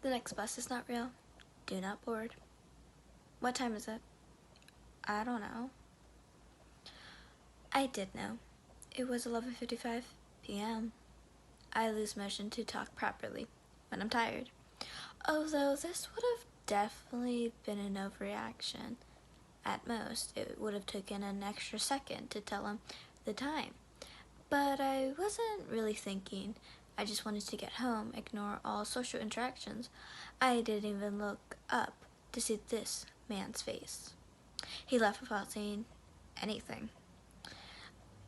The next bus is not real. Do not board. What time is it? I don't know. I did know. It was 11:55 p.m. I lose motion to talk properly when I'm tired. Although this would have definitely been an overreaction. At most, it would have taken an extra second to tell him the time. But I wasn't really thinking. I just wanted to get home, ignore all social interactions. I didn't even look up to see this man's face. He left without saying anything,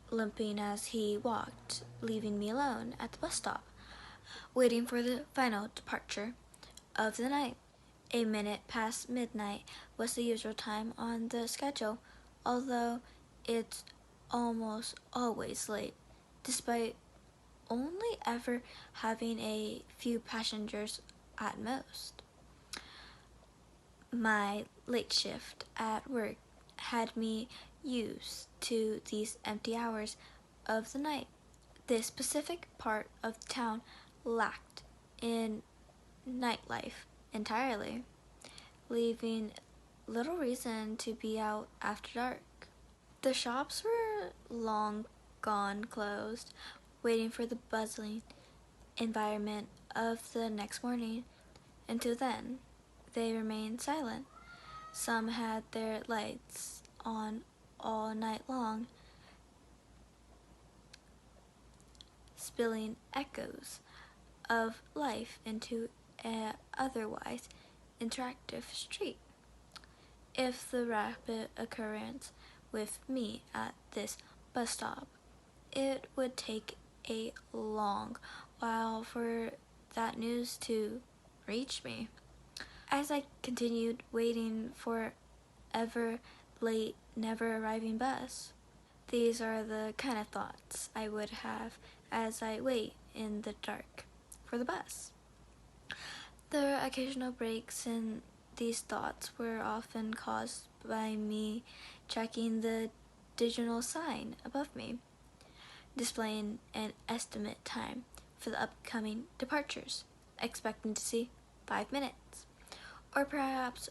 limping as he walked, leaving me alone at the bus stop, waiting for the final departure of the night. A minute past midnight was the usual time on the schedule, although it's almost always late, despite only ever having a few passengers at most. My late shift at work had me used to these empty hours of the night. This specific part of town lacked in nightlife entirely, leaving little reason to be out after dark. The shops were long gone closed, waiting for the bustling environment of the next morning. Until then, they remained silent. Some had their lights on all night long, spilling echoes of life into an otherwise interactive street. If the rapid occurrence with me at this bus stop, it would take a long while for that news to reach me. As I continued waiting for ever late, never arriving bus, these are the kind of thoughts I would have as I wait in the dark for the bus. The occasional breaks in these thoughts were often caused by me checking the digital sign above me, displaying an estimate time for the upcoming departures, expecting to see 5 minutes, or perhaps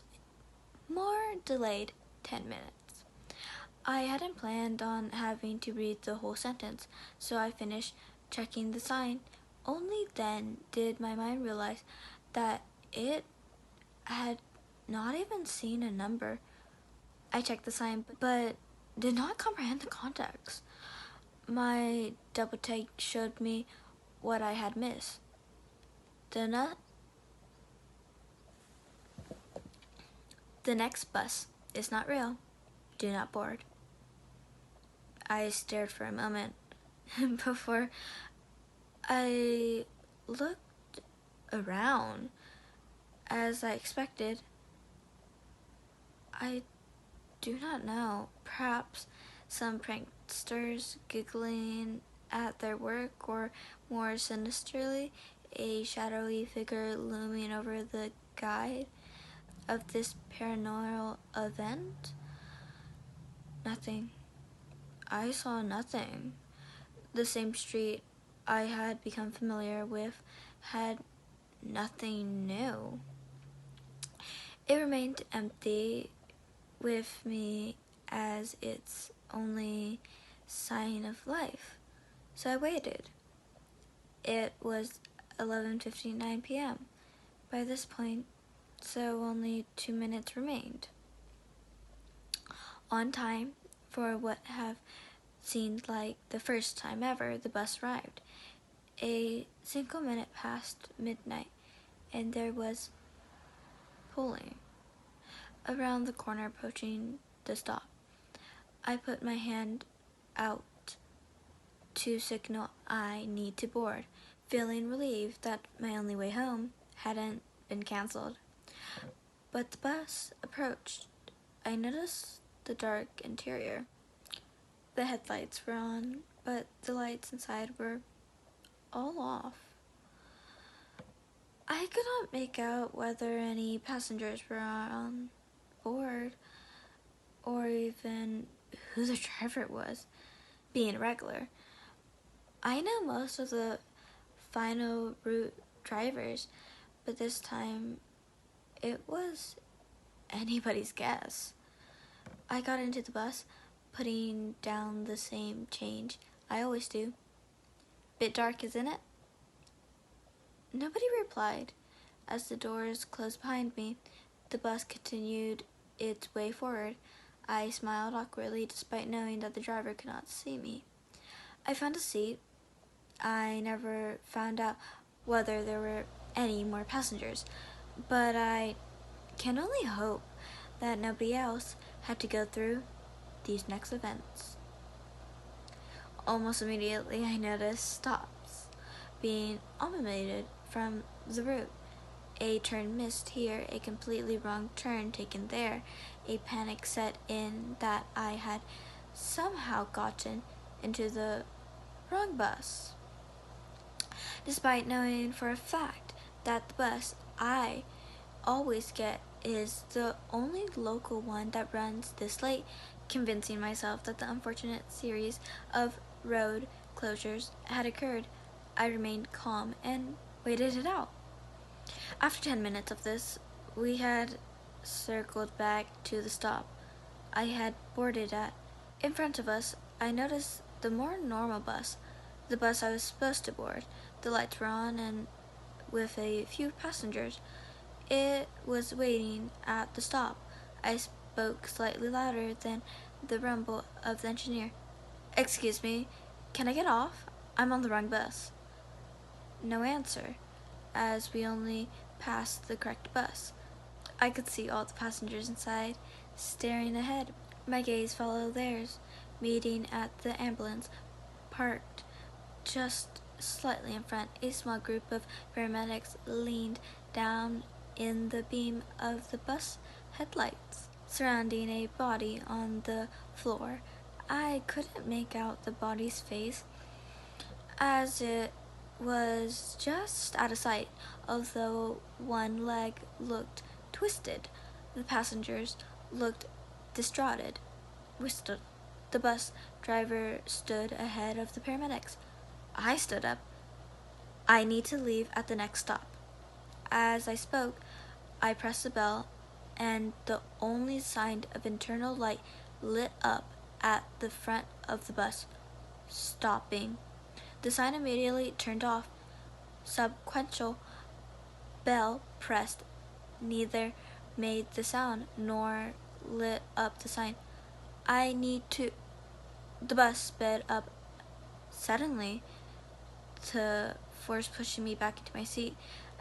more delayed 10 minutes. I hadn't planned on having to read the whole sentence, so I finished checking the sign. Only then did my mind realize that it had not even seen a number. I checked the sign, but did not comprehend the context. My double take showed me what I had missed. The next bus is not real. Do not board. I stared for a moment before I looked around. As I expected, I do not know. Perhaps some pranksters giggling at their work, or more sinisterly, a shadowy figure looming over the guide of this paranormal event. Nothing. I saw nothing. The same street I had become familiar with had nothing new. It remained empty with me as its only sign of life. So I waited. It was 11:59 p.m. by this point, so only 2 minutes remained. On time for what have seemed like the first time ever the bus arrived. A single minute past midnight, and there was pulling around the corner approaching the stop. I put my hand out to signal I need to board, feeling relieved that my only way home hadn't been canceled. But the bus approached. I noticed the dark interior. The headlights were on, but the lights inside were all off. I could not make out whether any passengers were on board, or even who the driver was. Being a regular, I know most of the final route drivers, but this time it was anybody's guess. I got into the bus, putting down the same change I always do. Bit dark, isn't it? Nobody replied. As the doors closed behind me, the bus continued its way forward. I smiled awkwardly despite knowing that the driver could not see me. I found a seat. I never found out whether there were any more passengers, but I can only hope that nobody else had to go through these next events. Almost immediately, I noticed stops being omitted from the route. A turn missed here, a completely wrong turn taken there. A panic set in that I had somehow gotten into the wrong bus, despite knowing for a fact that the bus I always get is the only local one that runs this late. Convincing myself that the unfortunate series of road closures had occurred, I remained calm and waited it out. After 10 minutes of this, we had circled back to the stop I had boarded at. In front of us, I noticed the more normal bus, the bus I was supposed to board. The lights were on, and with a few passengers, it was waiting at the stop. I spoke slightly louder than the rumble of the engineer. "Excuse me, can I get off? I'm on the wrong bus." No answer, as we only passed the correct bus. I could see all the passengers inside, staring ahead. My gaze followed theirs, meeting at the ambulance, parked just slightly in front. A small group of paramedics leaned down in the beam of the bus headlights, surrounding a body on the floor. I couldn't make out the body's face, as it was just out of sight, although one leg looked twisted. The passengers looked distraught. The bus driver stood ahead of the paramedics. I stood up. "I need to leave at the next stop." As I spoke, I pressed the bell, and the only sign of internal light lit up at the front of the bus, stopping. The sign immediately turned off. Subsequential bell pressed. Neither made the sound nor lit up the sign. "I need to..." The bus sped up suddenly, to force pushing me back into my seat.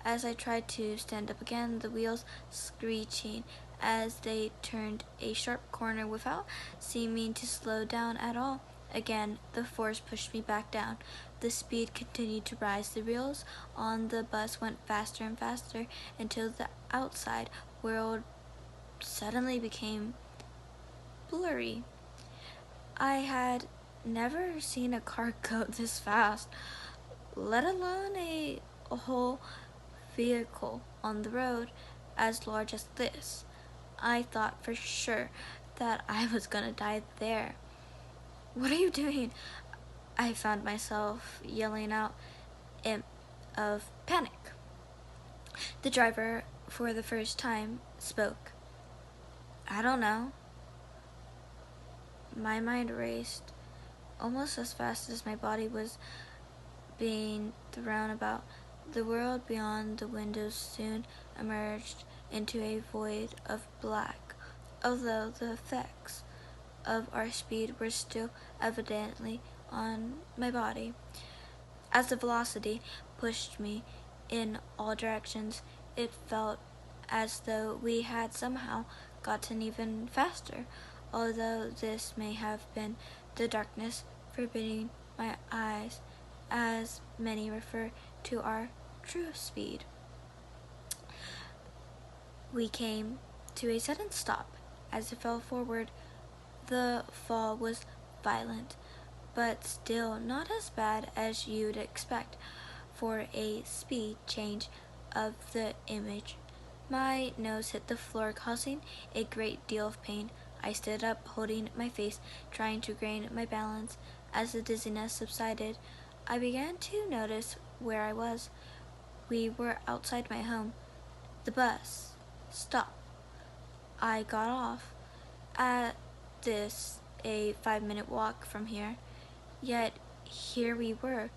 As I tried to stand up again, the wheels screeching as they turned a sharp corner without seeming to slow down at all. Again, the force pushed me back down. The speed continued to rise. The wheels on the bus went faster and faster until the outside world suddenly became blurry. I had never seen a car go this fast, let alone a whole vehicle on the road as large as this. I thought for sure that I was gonna die there. "What are you doing?" I found myself yelling out in of panic. The driver, for the first time, spoke. "I don't know." My mind raced almost as fast as my body was being thrown about. The world beyond the windows soon emerged into a void of black, although the effects of our speed were still evidently on my body. As the velocity pushed me in all directions, it felt as though we had somehow gotten even faster, although this may have been the darkness forbidding my eyes, as many refer to our true speed. We came to a sudden stop as it fell forward. The fall was violent, but still not as bad as you'd expect for a speed change of the image. My nose hit the floor, causing a great deal of pain. I stood up, holding my face, trying to gain my balance. As the dizziness subsided, I began to notice where I was. We were outside my home. The bus stopped. I got off at this a 5-minute walk from here, yet here we were,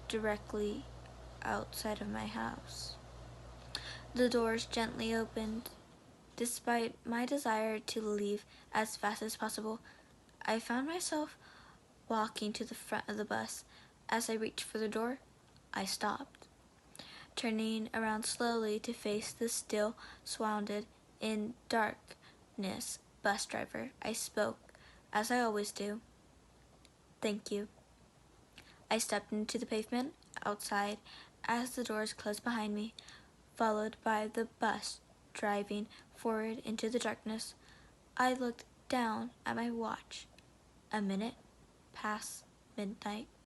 directly outside of my house. The doors gently opened. Despite my desire to leave as fast as possible, I found myself walking to the front of the bus. As I reached for the door, I stopped. Turning around slowly to face the still swathed in darkness bus driver, I spoke, as I always do. "Thank you." I stepped into the pavement outside as the doors closed behind me, followed by the bus driving forward into the darkness. I looked down at my watch. A minute past midnight.